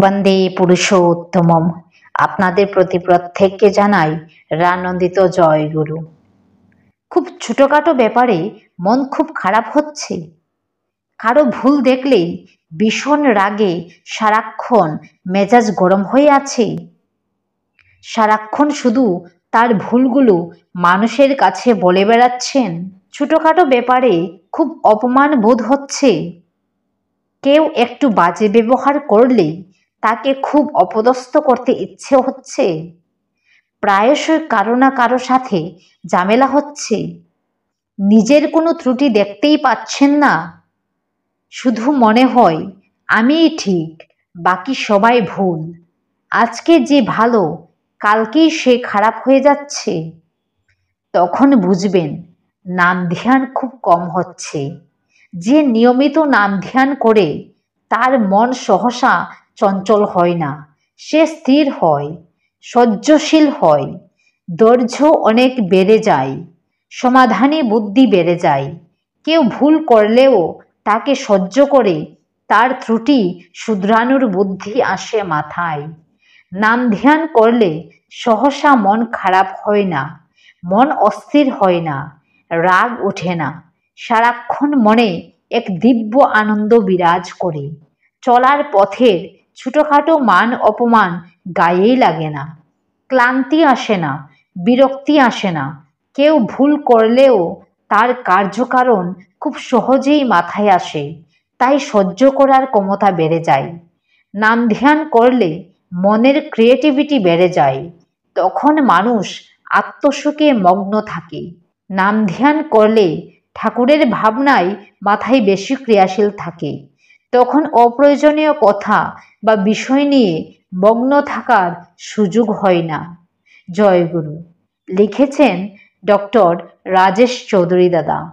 বন্দে পুরুষোত্তমম। আপনাদের প্রতি প্রত্যেককে জানাই রানন্দিত জয়গুরু। খুব ছোটখাটো ব্যাপারে মন খুব খারাপ হচ্ছে, কারো ভুল দেখলেই ভীষণ রাগে সারাক্ষণ মেজাজ গরম হয়ে আছে, সারাক্ষণ শুধু তার ভুলগুলো মানুষের কাছে বলে বেড়াচ্ছেন। ছোটখাটো ব্যাপারে খুব অপমান বোধ হচ্ছে, কেউ একটু বাজে ব্যবহার করলেই তাকে খুব অপদস্থ করতে ইচ্ছে হচ্ছে, প্রায়শই কারো না কারো সাথে ঝামেলা হচ্ছে, নিজের কোনো ত্রুটি দেখতেই পাচ্ছেন না, শুধু মনে হয় আমিই ঠিক, বাকি সবাই ভুল, আজকে যে ভালো কালকেই সে খারাপ হয়ে যাচ্ছে। তখন বুঝবেন নাম ধ্যান খুব কম হচ্ছে। যে নিয়মিত নাম ধ্যান করে তার মন সহসা চঞ্চল হয় না, সে স্থির হয়, সহ্যশীল হয়, ধৈর্য অনেক বেড়ে যায়, সমাধানী বুদ্ধি বেড়ে যায়। কেউ ভুল করলেও তাকে সহ্য করে তার ত্রুটি শুধরানোর বুদ্ধি আসে মাথায়। নাম ধ্যান করলে সহসা মন খারাপ হয় না, মন অস্থির হয় না, রাগ ওঠে না, সারাক্ষণ মনে এক দিব্য আনন্দ বিরাজ করে। চলার পথের ছোটখাটো মান অপমান গায়েই লাগে না, ক্লান্তি আসে না, বিরক্তি আসে না। কেউ ভুল করলেও তার কার্যকারণ খুব সহজেই মাথায় আসে, তাই সহ্য করার ক্ষমতা বেড়ে যায়। নাম ধ্যান করলে মনের ক্রিয়েটিভিটি বেড়ে যায়, তখন মানুষ আত্মসুখে মগ্ন থাকে। নাম ধ্যান করলে ঠাকুরের ভাবনাই মাথায় বেশি ক্রিয়াশীল থাকে, তখন অপ্রয়োজনীয় কথা বা বিষয় নিয়ে মগ্ন থাকার সুযোগ হয় না। জয়গুরু। লিখেছেন ডক্টর রাজেশ চৌধুরী দাদা।